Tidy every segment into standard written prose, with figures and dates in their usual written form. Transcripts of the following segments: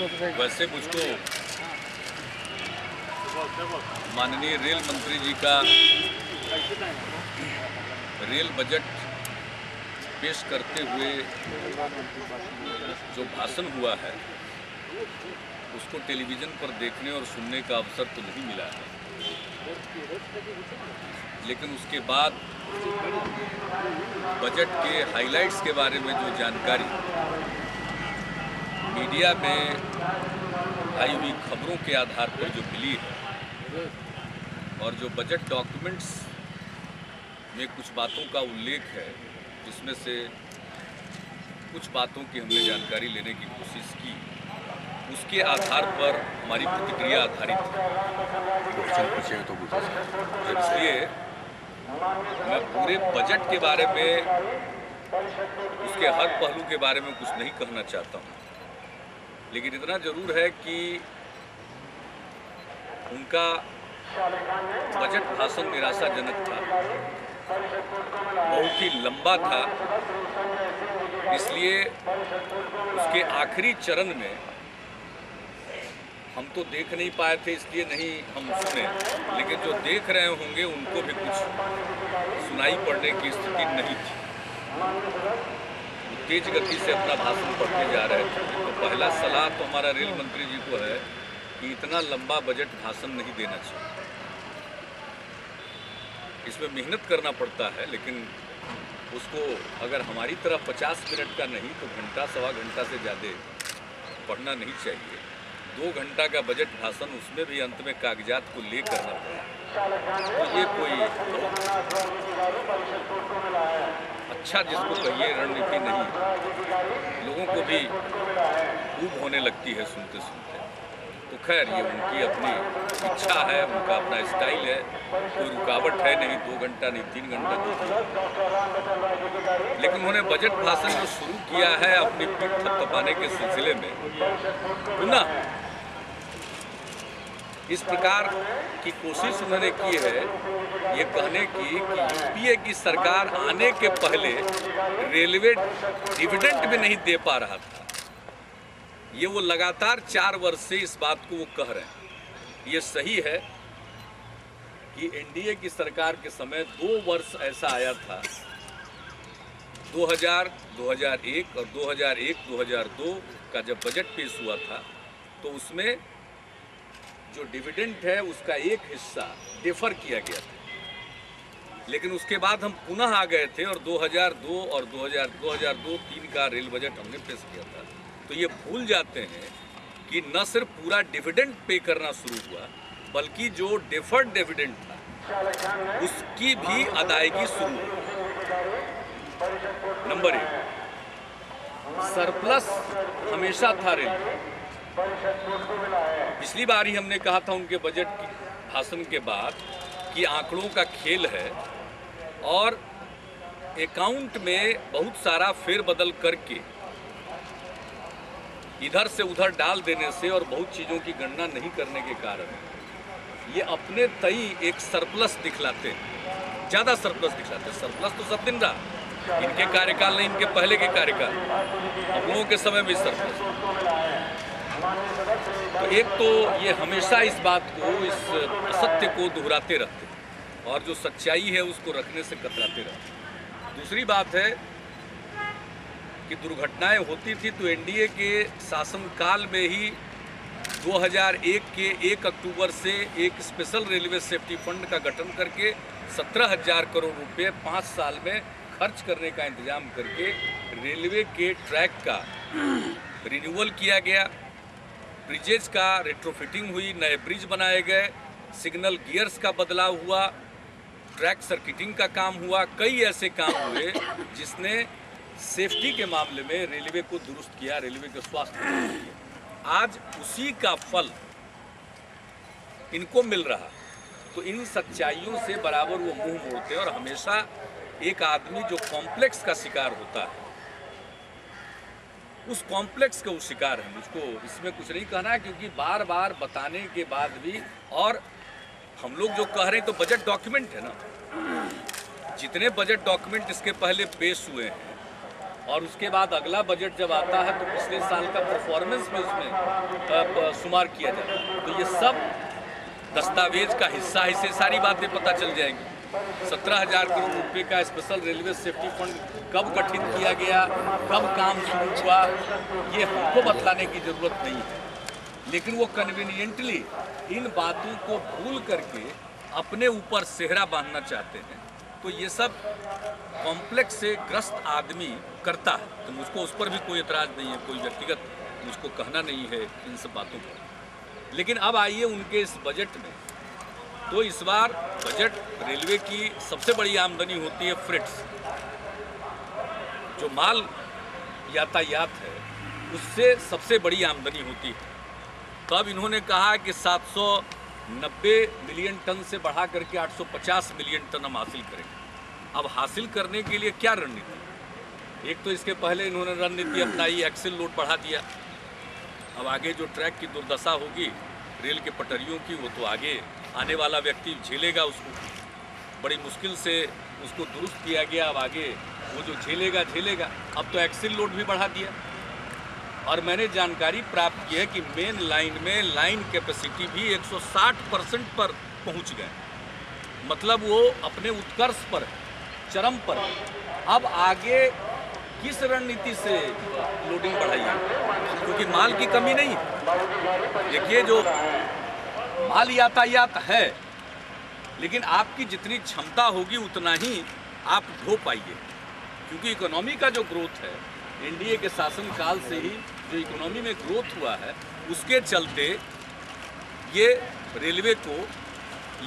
वैसे मुझको माननीय रेल मंत्री जी का रेल बजट पेश करते हुए जो भाषण हुआ है उसको टेलीविज़न पर देखने और सुनने का अवसर तो नहीं मिला है, लेकिन उसके बाद बजट के हाइलाइट्स के बारे में जो जानकारी मीडिया में आई हुई खबरों के आधार पर जो मिली है और जो बजट डॉक्यूमेंट्स में कुछ बातों का उल्लेख है, जिसमें से कुछ बातों की हमने जानकारी लेने की कोशिश की, उसके आधार पर हमारी प्रतिक्रिया आधारित है। इसलिए मैं पूरे बजट के बारे में, उसके हर पहलू के बारे में कुछ नहीं कहना चाहता हूँ, लेकिन इतना जरूर है कि उनका बजट भाषण निराशाजनक था, बहुत ही लंबा था। इसलिए उसके आखिरी चरण में हम तो देख नहीं पाए थे, इसलिए नहीं हम सुने, लेकिन जो देख रहे होंगे उनको भी कुछ सुनाई पड़ने की स्थिति नहीं थी। वो तेज गति से अपना भाषण पढ़ते जा रहे थे। तो पहला सलाह तो हमारा रेल मंत्री जी को है कि इतना लंबा बजट भाषण नहीं देना चाहिए। इसमें मेहनत करना पड़ता है, लेकिन उसको अगर हमारी तरह 50 मिनट का नहीं तो घंटा सवा घंटा से ज़्यादा पढ़ना नहीं चाहिए। 2 घंटा का बजट भाषण, उसमें भी अंत में कागजात को ले करना पड़ा, तो ये कोई अच्छा जिसको कहिए रणनीति नहीं, लोगों को भी ऊब होने लगती है सुनते सुनते। तो खैर ये उनकी अपनी इच्छा है, उनका अपना स्टाइल है, कोई रुकावट है नहीं, 2 घंटा नहीं 3 घंटा नहीं। लेकिन उन्होंने बजट भाषण जो शुरू किया है अपनी पीठ थपथपाने के सिलसिले में, पुनः इस प्रकार की कोशिश उन्होंने की है ये कहने की कि यूपीए की सरकार आने के पहले रेलवे डिविडेंड भी नहीं दे पा रहा था। ये वो लगातार 4 वर्ष से इस बात को वो कह रहे हैं। ये सही है कि एनडीए की सरकार के समय 2 वर्ष ऐसा आया था, 2000, 2001 और 2001-2002 का जब बजट पेश हुआ था, तो उसमें जो डिविडेंड है उसका एक हिस्सा डिफर किया गया था। लेकिन उसके बाद हम पुनः आ गए थे और 2002 और 2002-3 का रेल बजट हमने पेश किया था। तो ये भूल जाते हैं कि न सिर्फ पूरा डिविडेंड पे करना शुरू हुआ, बल्कि जो डिफर्ड डिविडेंड था उसकी भी अदायगी शुरू हुई। नंबर 1, सरप्लस हमेशा था रेल। पिछली बार ही हमने कहा था उनके बजट की भाषण के बाद कि आंकड़ों का खेल है और अकाउंट में बहुत सारा फेरबदल करके इधर से उधर डाल देने से और बहुत चीज़ों की गणना नहीं करने के कारण ये अपने तय एक सरप्लस दिखलाते हैं, ज़्यादा सरप्लस दिखलाते हैं। सरप्लस तो सब दिन रहा, इनके कार्यकाल नहीं, इनके पहले के कार्यकाल, हम लोगों के समय में सरप्लस। तो एक तो ये हमेशा इस बात को, इस असत्य को दोहराते रहते हैं और जो सच्चाई है उसको रखने से कतराते रहते हैं। दूसरी बात है कि दुर्घटनाएं होती थी तो एनडीए के शासनकाल में ही 2001 के 1 अक्टूबर से एक स्पेशल रेलवे सेफ्टी फंड का गठन करके 17,000 करोड़ रुपए 5 साल में खर्च करने का इंतजाम करके रेलवे के ट्रैक का रिन्यूअल किया गया, ब्रिजेज का रेट्रोफिटिंग हुई, नए ब्रिज बनाए गए, सिग्नल गियर्स का बदलाव हुआ, ट्रैक सर्किटिंग का काम हुआ। कई ऐसे काम हुए जिसने सेफ्टी के मामले में रेलवे को दुरुस्त किया, रेलवे के स्वास्थ्य को दुरुस्त किया। आज उसी का फल इनको मिल रहा। तो इन सच्चाइयों से बराबर वो मुंह मोड़ते हैं और हमेशा एक आदमी जो कॉम्प्लेक्स का शिकार होता है, उस कॉम्प्लेक्स का वो शिकार है। मुझको इसमें कुछ नहीं कहना है, क्योंकि बार बार बताने के बाद भी, और हम लोग जो कह रहे हैं तो बजट डॉक्यूमेंट है ना, जितने बजट डॉक्यूमेंट इसके पहले पेश हुए हैं और उसके बाद अगला बजट जब आता है तो पिछले साल का परफॉर्मेंस भी उसमें शुमार किया जाता है। तो ये सब दस्तावेज का हिस्सा है, इससे सारी बातें पता चल जाएंगी। 17,000 करोड़ रुपए का स्पेशल रेलवे सेफ्टी फंड कब गठित किया गया, कब काम शुरू हुआ, ये हमको बतलाने की ज़रूरत नहीं है, लेकिन वो कन्वीनियंटली इन बातों को भूल करके अपने ऊपर सेहरा बांधना चाहते हैं। तो ये सब कॉम्प्लेक्स से ग्रस्त आदमी करता है, तो मुझको उस पर भी कोई एतराज़ नहीं है, कोई व्यक्तिगत मुझको कहना नहीं है इन सब बातों पर। लेकिन अब आइए उनके इस बजट में, तो इस बार बजट रेलवे की सबसे बड़ी आमदनी होती है फ्रेट्स, जो माल यातायात है उससे सबसे बड़ी आमदनी होती है। तो अब इन्होंने कहा कि 790 मिलियन टन से बढ़ा करके 850 मिलियन टन हम हासिल करेंगे। अब हासिल करने के लिए क्या रणनीति? एक तो इसके पहले इन्होंने रणनीति अपनाई, एक्सेल लोड बढ़ा दिया। अब आगे जो ट्रैक की दुर्दशा होगी रेल के पटरियों की, वो तो आगे आने वाला व्यक्ति झेलेगा, उसको बड़ी मुश्किल से उसको दुरुस्त किया गया। अब आगे वो जो झेलेगा। अब तो एक्सेल लोड भी बढ़ा दिया। और मैंने जानकारी प्राप्त की है कि मेन लाइन में लाइन कैपेसिटी भी 160% पर पहुंच गए, मतलब वो अपने उत्कर्ष पर, चरम पर। अब आगे किस रणनीति से लोडिंग बढ़ाइए, क्योंकि माल की कमी नहीं है। देखिए, जो माल यातायात है, लेकिन आपकी जितनी क्षमता होगी उतना ही आप ढो पाइए, क्योंकि इकोनॉमी का जो ग्रोथ है, एनडीए के शासनकाल से ही जो इकोनॉमी में ग्रोथ हुआ है, उसके चलते ये रेलवे को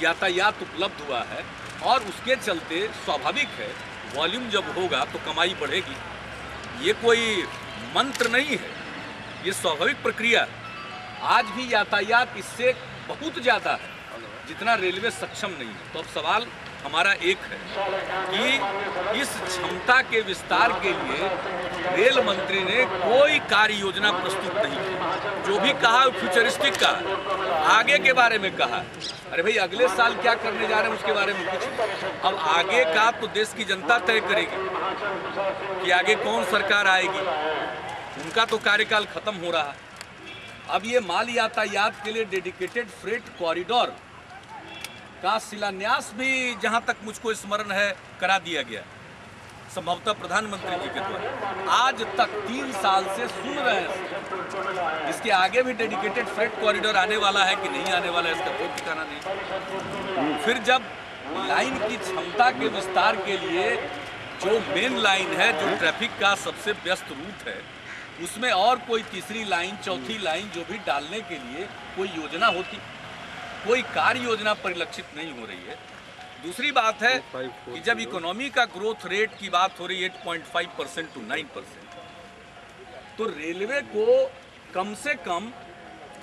यातायात उपलब्ध हुआ है। और उसके चलते स्वाभाविक है, वॉल्यूम जब होगा तो कमाई बढ़ेगी। ये कोई मंत्र नहीं है, ये स्वाभाविक प्रक्रिया है। आज भी यातायात इससे बहुत ज़्यादा है जितना रेलवे सक्षम नहीं है। तो अब सवाल हमारा एक है कि इस क्षमता के विस्तार के लिए रेल मंत्री ने कोई कार्य योजना प्रस्तुत नहीं की। जो भी कहा फ्यूचरिस्टिक का, आगे के बारे में कहा। अरे भाई, अगले साल क्या करने जा रहे हैं उसके बारे में कुछ नहीं। अब आगे का तो देश की जनता तय करेगी कि आगे कौन सरकार आएगी, उनका तो कार्यकाल खत्म हो रहा है। अब ये माल यातायात के लिए डेडिकेटेड फ्रेट कॉरिडोर का शिलान्यास भी, जहां तक मुझको स्मरण है, करा दिया गया, संभवतः प्रधानमंत्री जी के द्वारा। आज तक 3 साल से सुन रहे हैं इसके आगे भी डेडिकेटेड फ्रेट कॉरिडोर आने वाला है कि नहीं आने वाला है, इसका कोई ठिकाना नहीं। फिर जब लाइन की क्षमता के विस्तार के लिए जो मेन लाइन है, जो ट्रैफिक का सबसे व्यस्त रूट है, उसमें और कोई तीसरी लाइन, चौथी लाइन जो भी डालने के लिए कोई योजना होती, कोई कार्य योजना परिलक्षित नहीं हो रही है। दूसरी बात है कि जब इकोनॉमी का ग्रोथ रेट की बात हो रही है 8.5% to 9%, तो रेलवे को कम से कम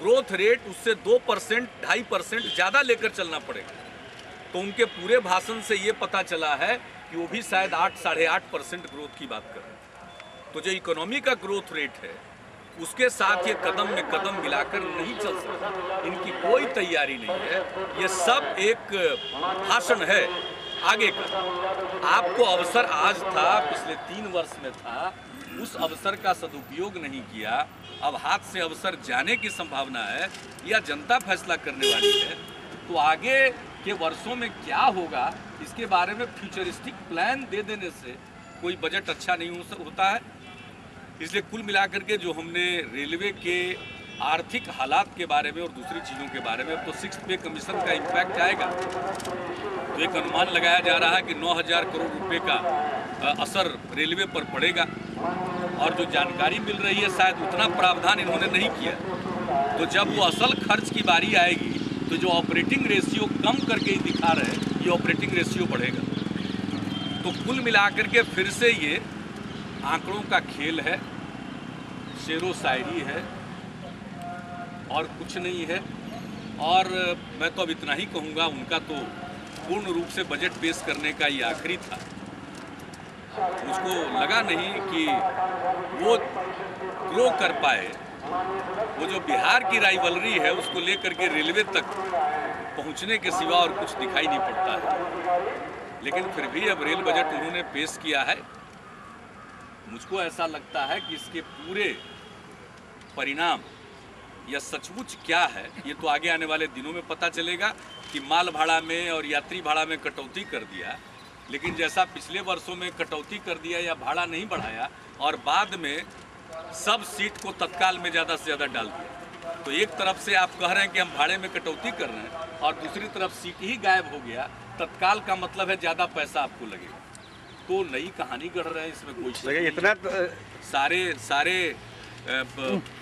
ग्रोथ रेट उससे 2%, 2.5% ज़्यादा लेकर चलना पड़ेगा। तो उनके पूरे भाषण से ये पता चला है कि वो भी शायद 8, 8.5% ग्रोथ की बात कर रहे हैं। तो जो इकोनॉमी का ग्रोथ रेट है, उसके साथ ये कदम में कदम मिलाकर नहीं चल सकता। इनकी कोई तैयारी नहीं है, ये सब एक भाषण है आगे का। आपको अवसर आज था, पिछले 3 वर्ष में था, उस अवसर का सदुपयोग नहीं किया। अब हाथ से अवसर जाने की संभावना है, या जनता फैसला करने वाली है। तो आगे के वर्षों में क्या होगा, इसके बारे में फ्यूचरिस्टिक प्लान दे देने से कोई बजट अच्छा नहीं होता है। इसलिए कुल मिलाकर के जो हमने रेलवे के आर्थिक हालात के बारे में और दूसरी चीज़ों के बारे में, अब तो 6th पे कमीशन का इम्पैक्ट आएगा, तो एक अनुमान लगाया जा रहा है कि 9,000 करोड़ रुपए का असर रेलवे पर पड़ेगा। और जो जानकारी मिल रही है, शायद उतना प्रावधान इन्होंने नहीं किया। तो जब वो असल खर्च की बारी आएगी, तो जो ऑपरेटिंग रेशियो कम करके ही दिखा रहे हैं, ये ऑपरेटिंग रेशियो बढ़ेगा। तो कुल मिलाकर के फिर से ये आंकड़ों का खेल है, शेरो शायरी है और कुछ नहीं है। और मैं तो अब इतना ही कहूँगा, उनका तो पूर्ण रूप से बजट पेश करने का ये आखिरी था। मुझको लगा नहीं कि वो ग्रो कर पाए। वो जो बिहार की राइवलरी है, उसको लेकर के रेलवे तक पहुँचने के सिवा और कुछ दिखाई नहीं पड़ता है। लेकिन फिर भी अब रेल बजट उन्होंने पेश किया है, मुझको ऐसा लगता है कि इसके पूरे परिणाम या सचमुच क्या है ये तो आगे आने वाले दिनों में पता चलेगा कि माल भाड़ा में और यात्री भाड़ा में कटौती कर दिया, लेकिन जैसा पिछले वर्षों में कटौती कर दिया या भाड़ा नहीं बढ़ाया और बाद में सब सीट को तत्काल में ज़्यादा से ज़्यादा डाल दिया, तो एक तरफ से आप कह रहे हैं कि हम भाड़े में कटौती कर रहे हैं और दूसरी तरफ सीट ही गायब हो गया। तत्काल का मतलब है ज़्यादा पैसा आपको लगेगा, तो नई कहानी गढ़ रहे हैं इसमें कोई इतना सारे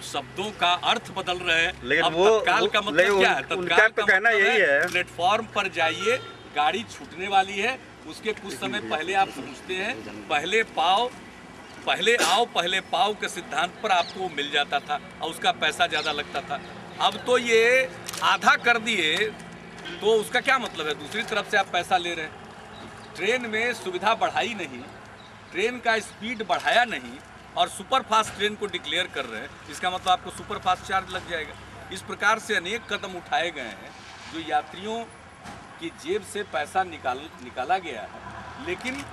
शब्दों का अर्थ बदल रहे हैं। लेकिन अब वो तत्काल का मतलब क्या है? तत्काल तो कहना यही है, प्लेटफॉर्म पर जाइए, गाड़ी छूटने वाली है, उसके कुछ समय पहले आप पहुंचते हैं, पहले आओ पहले पाओ के सिद्धांत पर आपको मिल जाता था और उसका पैसा ज़्यादा लगता था। अब तो ये आधा कर दिए, तो उसका क्या मतलब है? दूसरी तरफ से आप पैसा ले रहे हैं। ट्रेन में सुविधा बढ़ाई नहीं, ट्रेन का स्पीड बढ़ाया नहीं और सुपर फास्ट ट्रेन को डिक्लेयर कर रहे हैं, इसका मतलब आपको सुपर फास्ट चार्ज लग जाएगा। इस प्रकार से अनेक कदम उठाए गए हैं जो यात्रियों की जेब से पैसा निकाला गया है, लेकिन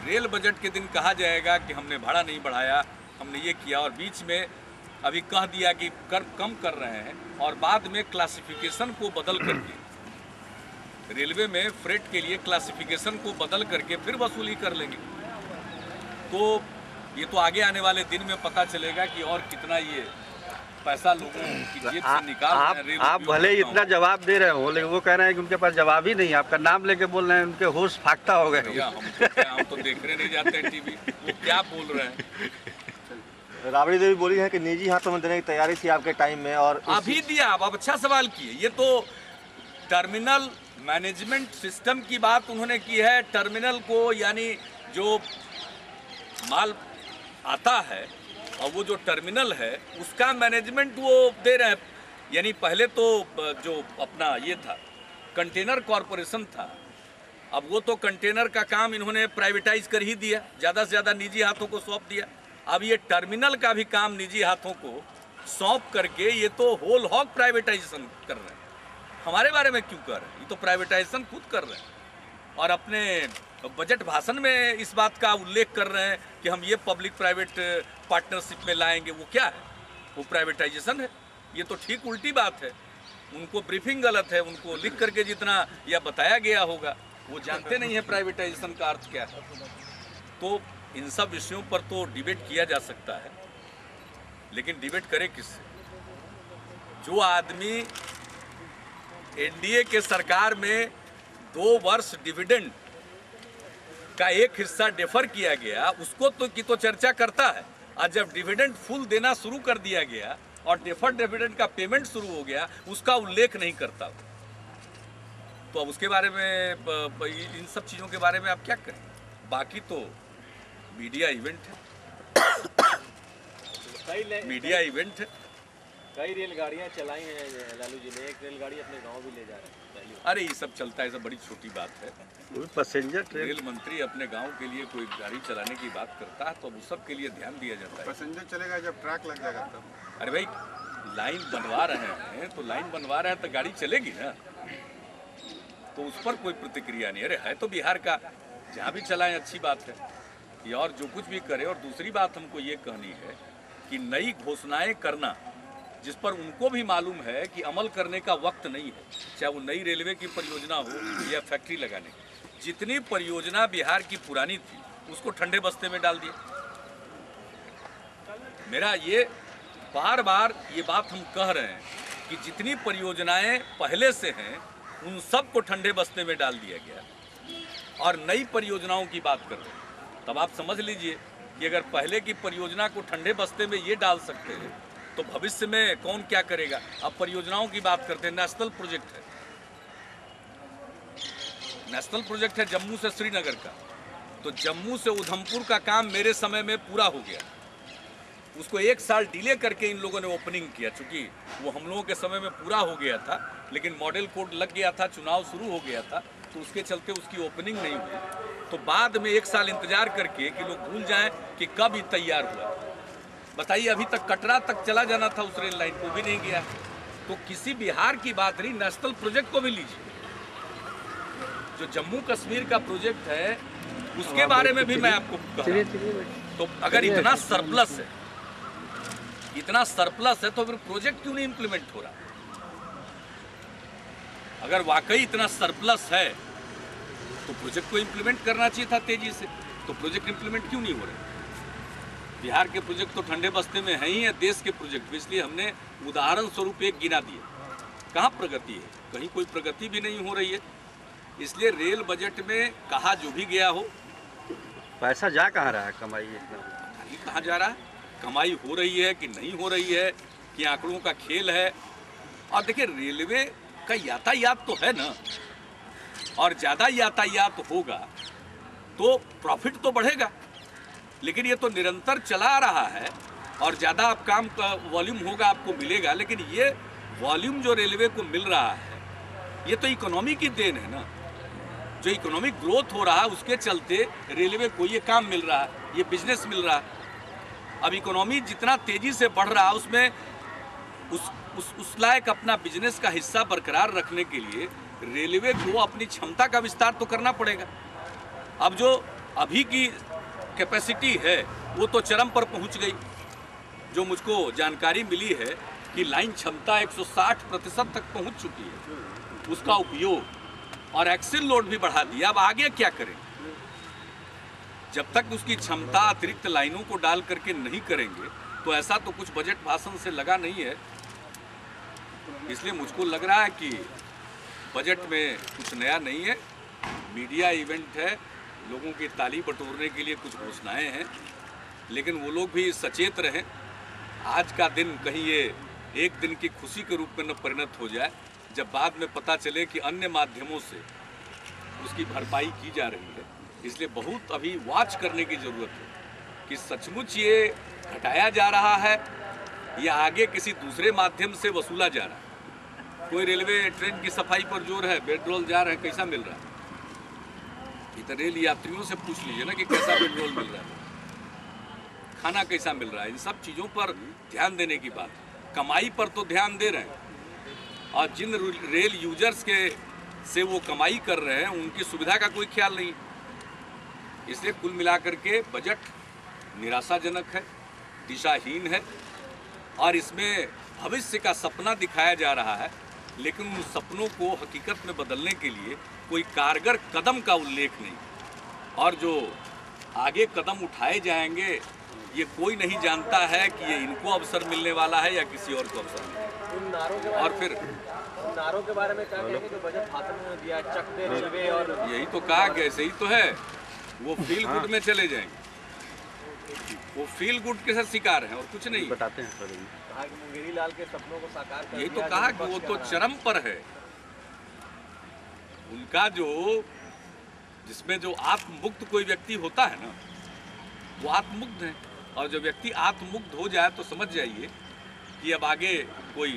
रेल बजट के दिन कहा जाएगा कि हमने भाड़ा नहीं बढ़ाया, हमने ये किया, और बीच में अभी कह दिया कि कम कर रहे हैं और बाद में क्लासिफिकेशन को बदल करके रेलवे में फ्रेट के लिए क्लासिफिकेशन को बदल करके फिर वसूली कर लेंगे। तो ये तो आगे आने वाले दिन में पता चलेगा कि और कितना ये पैसा लोगों की जेब से निकाल रहे हैं। आप भले ही इतना जवाब दे रहे हो, लेकिन वो कह रहे हैं कि उनके पास जवाब ही नहीं। आपका नाम लेके बोल रहे हैं, उनके होश फाख्ता हो गए। हम तो देखने नहीं जाते हैं टीवी, वो क्या बोल रहे हैं। राबड़ी देवी बोली है कि निजी हाथों में देने की तैयारी थी आपके टाइम में और अभी दिया। आप अच्छा सवाल किए। ये तो टर्मिनल मैनेजमेंट सिस्टम की बात उन्होंने की है। टर्मिनल को यानी जो माल आता है और वो जो टर्मिनल है उसका मैनेजमेंट वो दे रहे हैं। यानी पहले तो जो अपना ये था कंटेनर कॉरपोरेशन था, अब वो तो कंटेनर का काम इन्होंने प्राइवेटाइज कर ही दिया, ज़्यादा से ज़्यादा निजी हाथों को सौंप दिया। अब ये टर्मिनल का भी काम निजी हाथों को सौंप करके ये तो होल हॉग प्राइवेटाइजेशन कर रहे हैं। हमारे बारे में क्यों कर रहे हैं? ये तो प्राइवेटाइजेशन खुद कर रहे हैं और अपने बजट भाषण में इस बात का उल्लेख कर रहे हैं कि हम ये पब्लिक प्राइवेट पार्टनरशिप में लाएंगे। वो क्या है? वो प्राइवेटाइजेशन है। ये तो ठीक उल्टी बात है। उनको ब्रीफिंग गलत है, उनको लिख करके जितना या बताया गया होगा वो जानते नहीं है प्राइवेटाइजेशन का अर्थ क्या है। तो इन सब विषयों पर तो डिबेट किया जा सकता है, लेकिन डिबेट करे किससे? जो आदमी एनडीए के सरकार में 2 वर्ष डिविडेंड का एक हिस्सा डेफर किया गया, उसको तो की तो चर्चा करता है, और जब डिविडेंड फुल देना शुरू कर दिया गया और डेफर डिविडेंड का पेमेंट शुरू हो गया, उसका उल्लेख नहीं करता। तो अब उसके बारे में, इन सब चीज़ों के बारे में आप क्या करें? बाकी तो मीडिया इवेंट है, मीडिया इवेंट है। कई रेलगाड़ियां चलाई हैं लालू जी ने, एक रेलगाड़ी अपने गांव भी ले जा रहे हैं। अरे ये सब चलता है, सब बड़ी छोटी बात है। पैसेंजर ट्रेन, रेल मंत्री अपने गांव के लिए कोई गाड़ी चलाने की बात करता है तो उस सब के लिए ध्यान दिया जाता है। पैसेंजर चलेगा जब ट्रैक लग जाएगा तब। अरे भाई लाइन बनवा रहे हैं तो लाइन बनवा रहे हैं तो गाड़ी चलेगी ना, तो उस पर कोई प्रतिक्रिया नहीं। अरे है तो बिहार का, जहाँ भी चलाएं अच्छी बात है, ये और जो कुछ भी करे। और दूसरी बात हमको ये कहनी है कि नई घोषणाएं करना जिस पर उनको भी मालूम है कि अमल करने का वक्त नहीं है, चाहे वो नई रेलवे की परियोजना हो या फैक्ट्री लगाने की, जितनी परियोजना बिहार की पुरानी थी उसको ठंडे बस्ते में डाल दिया। मेरा ये बार बार ये बात हम कह रहे हैं कि जितनी परियोजनाएं पहले से हैं उन सब को ठंडे बस्ते में डाल दिया गया और नई परियोजनाओं की बात कर रहे हैं। तब आप समझ लीजिए कि अगर पहले की परियोजना को ठंडे बस्ते में ये डाल सकते हैं तो भविष्य में कौन क्या करेगा। अब परियोजनाओं की बात करते हैं। नेशनल प्रोजेक्ट है, नेशनल प्रोजेक्ट है जम्मू से श्रीनगर का, तो जम्मू से उधमपुर का काम मेरे समय में पूरा हो गया। उसको 1 साल डिले करके इन लोगों ने ओपनिंग किया, चूंकि वो हम लोगों के समय में पूरा हो गया था, लेकिन मॉडल कोड लग गया था, चुनाव शुरू हो गया था, तो उसके चलते उसकी ओपनिंग नहीं हुई। तो बाद में 1 साल इंतजार करके कि लोग भूल जाएं कि कब ये तैयार हुआ। बताइए, अभी तक कटरा तक चला जाना था उस रेल लाइन को भी नहीं गया। तो किसी बिहार की बात नहीं, नेशनल प्रोजेक्ट को भी लीजिए। जो जम्मू कश्मीर का प्रोजेक्ट है उसके बारे में भी मैं आपको कहूँ तो अगर इतना सरप्लस है तो फिर प्रोजेक्ट क्यों नहीं इंप्लीमेंट हो रहा? अगर वाकई इतना सरप्लस है तो प्रोजेक्ट को इंप्लीमेंट करना चाहिए था तेजी से। तो प्रोजेक्ट इंप्लीमेंट क्यों नहीं हो रहे? बिहार के प्रोजेक्ट तो ठंडे बस्ते में है ही है, देश के प्रोजेक्ट भी, इसलिए हमने उदाहरण स्वरूप एक गिना दिए। कहाँ प्रगति है? कहीं कोई प्रगति भी नहीं हो रही है। इसलिए रेल बजट में कहा जो भी गया हो, पैसा जा कहाँ रहा है? कमाई इतना कहाँ जा रहा है, कमाई हो रही है कि नहीं हो रही है, कि आंकड़ों का खेल है। और देखिए, रेलवे का यातायात तो है ना, और ज़्यादा यातायात होगा तो प्रॉफिट तो बढ़ेगा। लेकिन ये तो निरंतर चला रहा है और ज़्यादा आप काम का वॉल्यूम होगा, आपको मिलेगा। लेकिन ये वॉल्यूम जो रेलवे को मिल रहा है, ये तो इकोनॉमी की देन है ना। जो इकोनॉमिक ग्रोथ हो रहा है उसके चलते रेलवे को ये काम मिल रहा है, ये बिजनेस मिल रहा है। अब इकोनॉमी जितना तेजी से बढ़ रहा है, उसमें उस लायक अपना बिजनेस का हिस्सा बरकरार रखने के लिए रेलवे को अपनी क्षमता का विस्तार तो करना पड़ेगा। अब जो अभी की कैपेसिटी है वो तो चरम पर पहुंच गई। जो मुझको जानकारी मिली है कि लाइन क्षमता 160% तक पहुंच चुकी है, उसका उपयोग और एक्सेल लोड भी बढ़ा दिया। अब आगे क्या करें? जब तक उसकी क्षमता अतिरिक्त लाइनों को डाल करके नहीं करेंगे तो ऐसा तो कुछ बजट भाषण से लगा नहीं है। इसलिए मुझको लग रहा है कि बजट में कुछ नया नहीं है, मीडिया इवेंट है, लोगों की ताली बटोरने के लिए कुछ घोषणाएं हैं। लेकिन वो लोग भी सचेत रहें, आज का दिन कहीं ये एक दिन की खुशी के रूप में न परिणत हो जाए, जब बाद में पता चले कि अन्य माध्यमों से उसकी भरपाई की जा रही है। इसलिए बहुत अभी वॉच करने की ज़रूरत है कि सचमुच ये घटाया जा रहा है या आगे किसी दूसरे माध्यम से वसूला जा रहा है। कोई रेलवे ट्रेन की सफाई पर जोर है, पेट्रोल जा रहे हैं, कैसा मिल रहा है? इधर रेल यात्रियों से पूछ लीजिए ना कि कैसा पेट्रोल मिल रहा है, खाना कैसा मिल रहा है। इन सब चीज़ों पर ध्यान देने की बात। कमाई पर तो ध्यान दे रहे हैं, और जिन रेल यूजर्स के से वो कमाई कर रहे हैं उनकी सुविधा का कोई ख्याल नहीं। इसलिए कुल मिलाकर के बजट निराशाजनक है, दिशाहीन है, और इसमें भविष्य का सपना दिखाया जा रहा है, लेकिन उन सपनों को हकीकत में बदलने के लिए कोई कारगर कदम का उल्लेख नहीं। और जो आगे कदम उठाए जाएंगे ये कोई नहीं जानता है कि ये इनको अवसर मिलने वाला है या किसी और को अवसर मिलेगा। और फिर उन नारों के बारे में क्या कहेंगे जो बजट भाषण में दिया, चक दे रेलवे, और यही तो कहा कि ऐसे ही तो है, वो फील गुड में चले जाएंगे। वो फील गुड के साथ शिकार है और कुछ नहीं। बताते हैं सर, कहा कि मुंगेरी लाल के सपनों को साकार कर यही तो दिया, कहा जो कि वो विपक्ष तो कह रहा है। चरम पर है। उनका जो जिसमें जो आत्ममुक्त कोई व्यक्ति होता है ना, वो आत्ममुग्ध है। और जब व्यक्ति आत्ममुग्ध हो जाए तो समझ जाइए कि अब आगे कोई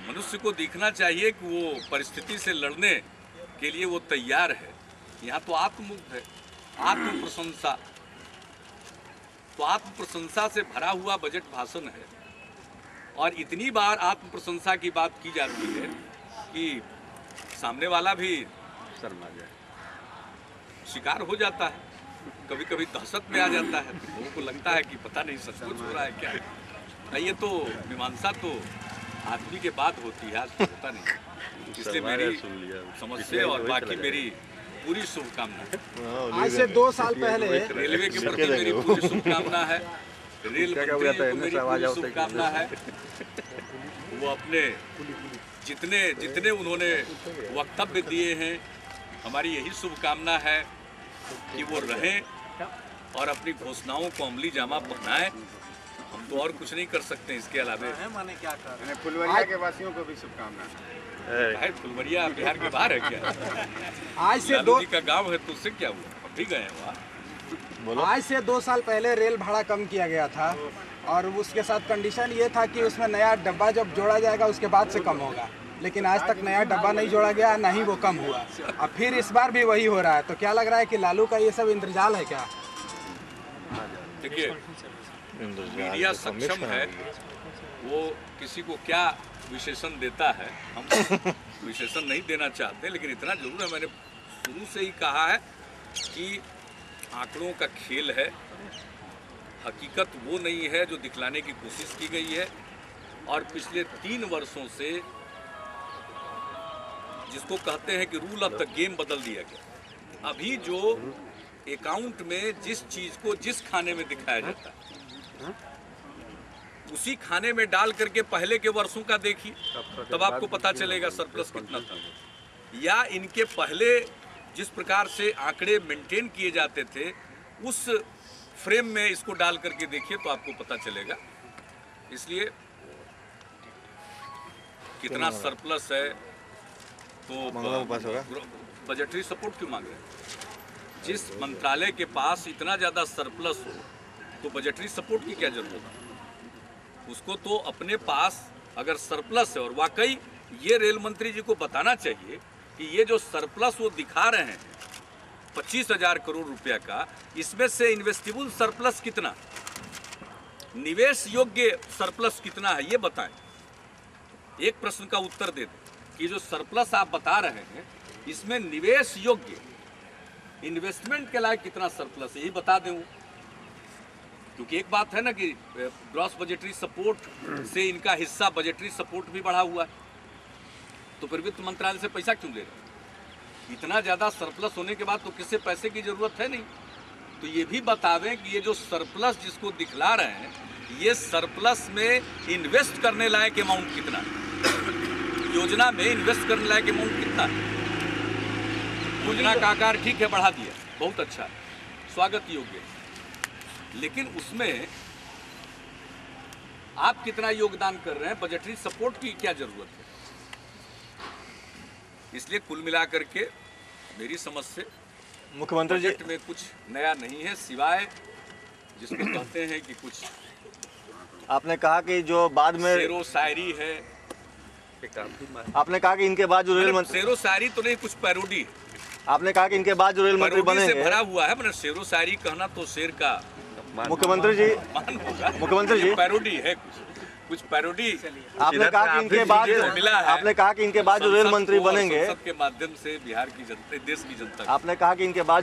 मनुष्य को दिखना चाहिए कि वो परिस्थिति से लड़ने के लिए वो तैयार है। यहाँ तो आत्ममुग्ध है, आत्म प्रशंसा। तो आत्म प्रशंसा से भरा हुआ बजट भाषण है, और इतनी बार आत्म प्रशंसा की बात की जाती है कि सामने वाला भी शर्मा जाए, शिकार हो जाता है, कभी कभी दहशत में आ जाता है। लोगों को लगता है कि पता नहीं सचमुच हो रहा है क्या है। ये तो मीमांसा तो आदमी के बाद होती है, आज तो होता नहीं। इसलिए मेरी समझ से और बाकी मेरी पूरी शुभकामना। आज से 2 साल पहले रेलवे के प्रति मेरी पूरी शुभकामना है, रेल मंत्री को मेरी पूरी शुभकामना है। वो अपने जितने उन्होंने वक्तव्य दिए हैं, हमारी यही शुभकामना है कि वो रहें और अपनी घोषणाओं को अमली जामा पहनाएं। हम तो और कुछ नहीं कर सकते इसके अलावा। माने क्या कर रहे हैं? फुलवरिया के वासियों को भी शुभकामनाएं। फुलवरिया बिहार के बाहर है क्या? आज से लालू जी का गांव है, तो उससे क्या हुआ? हम भी गए हैं वहाँ। आज से 2 साल पहले रेल भाड़ा कम किया गया था, और उसके साथ कंडीशन ये था कि उसमें नया डब्बा जब जोड़ा जाएगा उसके बाद से कम होगा। लेकिन आज तक नया डब्बा नहीं जोड़ा गया, ना ही वो कम हुआ। अब फिर इस बार भी वही हो रहा है। तो क्या लग रहा है कि लालू का ये सब इंद्रजाल है क्या? देखिए, मीडिया सक्षम है, वो किसी को क्या विशेषण देता है, हम विशेषण नहीं देना चाहते। लेकिन इतना जरूर है, मैंने शुरू से ही कहा है कि आंकड़ों का खेल है, हकीकत वो नहीं है जो दिखलाने की कोशिश की गई है। और पिछले 3 वर्षों से जिसको कहते हैं कि रूल ऑफ द गेम बदल दिया गया। अभी जो अकाउंट में जिस चीज को जिस खाने में दिखाया जाता है उसी खाने में डाल करके पहले के वर्षों का देखिए, तब आपको पता चलेगा सरप्लस कितना था। या इनके पहले जिस प्रकार से आंकड़े मेंटेन किए जाते थे उस फ्रेम में इसको डाल करके देखिए तो आपको पता चलेगा। इसलिए कितना सरप्लस है तो बजटरी सपोर्ट क्यों मांग रहे हैं? जिस मंत्रालय के पास इतना ज़्यादा सरप्लस हो तो बजटरी सपोर्ट की क्या जरूरत है? उसको तो अपने पास अगर सरप्लस है, और वाकई ये रेल मंत्री जी को बताना चाहिए कि ये जो सरप्लस वो दिखा रहे हैं 25,000 करोड़ रुपया का, इसमें से इन्वेस्टिबल सरप्लस कितना, निवेश योग्य सरप्लस कितना है ये बताएं। एक प्रश्न का उत्तर दे दें कि जो सरप्लस आप बता रहे हैं इसमें निवेश योग्य इन्वेस्टमेंट के लायक कितना सरप्लस है, यही बता दें वो। क्योंकि एक बात है ना कि ग्रॉस बजटरी सपोर्ट से इनका हिस्सा बजटरी सपोर्ट भी बढ़ा हुआ है, तो फिर वित्त मंत्रालय से पैसा क्यों ले रहे हैं? इतना ज़्यादा सरप्लस होने के बाद तो किसी पैसे की ज़रूरत है नहीं। तो ये भी बतावें कि ये जो सरप्लस जिसको दिखला रहे हैं ये सरप्लस में इन्वेस्ट करने लायक अमाउंट कितना है, योजना में इन्वेस्ट करने लायक अमाउंट कितना है। योजना का आकार ठीक है बढ़ा दिया, बहुत अच्छा है, स्वागत योग्य, लेकिन उसमें आप कितना योगदान कर रहे हैं, बजटरी सपोर्ट की क्या जरूरत है। इसलिए कुल मिलाकर के मेरी समझ से मुख्यमंत्री जी बजट में कुछ नया नहीं है, सिवाय जिसको कहते हैं कि कुछ आपने कहा कि जो बाद में शेरो शायरी है। आपने कहा कि इनके बाद जो रेल मंत्री शेरो शायरी तो नहीं, कुछ पैरोडी है। आपने कहा कि इनके बाद जो रेल मंत्री पैरोडी से बनेंगे, भरा हुआ है, मतलब शेरो शायरी कहना तो शेर का मुख्यमंत्री जी मान होगा। मुख्यमंत्री जी पैरोडी है, कुछ पैरोडी आपने कहा कि इनके बाद मिला है। आपने कहा कि इनके बाद जो रेल मंत्री बनेंगे, संसद के माध्यम से बिहार की जनता, देश की जनता आपने कहा कि इनके बाद